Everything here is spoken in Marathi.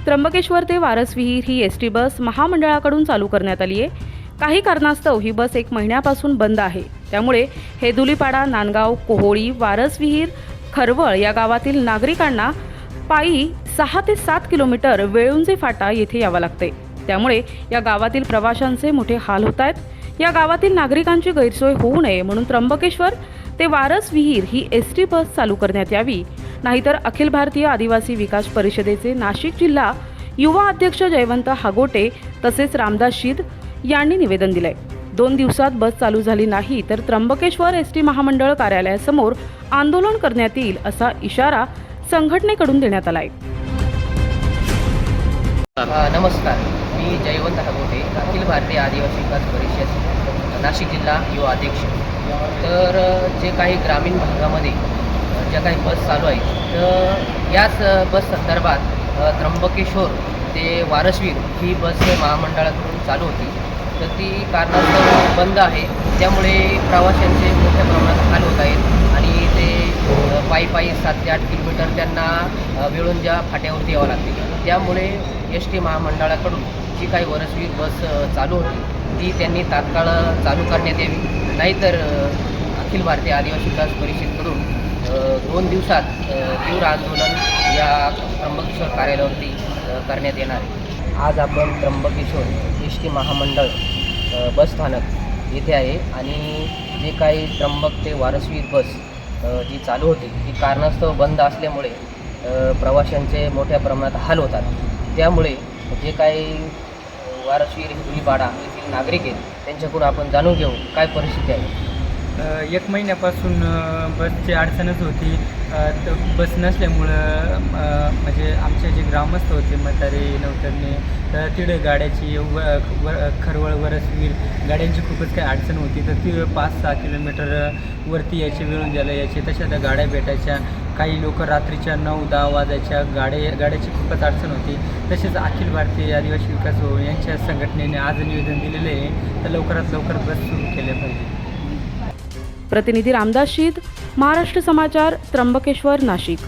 त्र्यंबकेश्वर ते वारसविहीर ही एसटी बस महामंडळाकडून चालू करण्यात आली आहे। काही कारणास्तव ही बस 1 महिन्यापासून बंद आहे। त्यामुळे हेदुलीपाडा, नांदगाव, कोहोळी, वारसविहीर, खरवळ या गावातील नागरिकांना पायी 6 ते 7 किलोमीटर वेळुंजे फाटा येथे यावं लागते। त्यामुळे या गावातील प्रवाशांचे मोठे हाल होत आहेत। या गावातील नागरिकांची गैरसोय होऊ नये म्हणून त्र्यंबकेश्वर ते वारसविहीर ही एसटी बस चालू करण्यात यावी, नाहीतर अखिल भारतीय आदिवासी विकास परिषदेचे नाशिक जिल्हा युवा अध्यक्ष जयवंत हागोटे तसेच रामदास शीद यांनी निवेदन दिलंय। 2 दिवसात बस चालू झाली नाही तर त्र्यंबकेश्वर एसटी महामंडळ कार्यालयासमोर आंदोलन करण्यात येईल असा इशारा संघटनेकडून देण्यात आलाय। नमस्कार, मी जयवंत हागोटे, अखिल भारतीय आदिवासी विकास परिषद नाशिक जिल्हा युवा अध्यक्ष। तर जे काही ग्रामीण भागामध्ये ज्या काही बस चालू आहेत तर याच बस संदर्भात त्र्यंबकेश्वर ते वारसविहीर ही बस महामंडळाकडून चालू होती, तर ती कारणास्तव बंद आहे। त्यामुळे प्रवाशांचे मोठ्या प्रमाणात हाल होत आहेत आणि ते पायी 7 ते 8 किलोमीटर त्यांना वेळुंजा फाट्यावरती यावं लागते। त्यामुळे एस टी महामंडळाकडून जी काही वारसविहीर बस चालू होती ती त्यांनी तात्काळ चालू करण्यात यावी, नाहीतर अखिल भारतीय आदिवासी विकास परिषदेकडून 2 दिवसात तीव्र आंदोलन या त्र्यंबकेश्वर कार्यालयावरती करण्यात येणार आहे। आज आपण त्र्यंबकेश्वर एस टी महामंडळ बसस्थानक येथे आहे आणि जे काही त्र्यंबक ते वारसविहीर बस जी चालू होती ती कारणास्तव बंद असल्यामुळे प्रवाशांचे मोठ्या प्रमाणात हाल होतात। त्यामुळे जे काही वारसविहीर हेदुलीपाडा येथील नागरिक आहेत त्यांच्याकडून आपण जाणून घेऊ काय परिस्थिती आहे। 1 महिन्यापासून बसची अडचणच होती। बस नसल्यामुळं म्हणजे आमचे जे ग्रामस्थ होते म्हातारे नवतरणे तर तिथे गाड्याची खरवळ वारसविहीर गाड्यांची खूपच काही अडचण होती। तर ती 5-6 किलोमीटर वरती यायचे, वेळुंजाला यायचे, तशा त्या गाड्या भेटायच्या। काही लोक रात्रीच्या 9-10 वाजायच्या, गाड्याची खूपच अडचण होती। तसेच अखिल भारतीय आदिवासी विकास यांच्या संघटनेने आज निवेदन दिलेले आहे तर लवकरात लवकर बस सुरू केल्या पाहिजे। प्रतिनिधी रामदास शीद, महाराष्ट्र समाचार, त्र्यंबकेश्वर, नाशिक।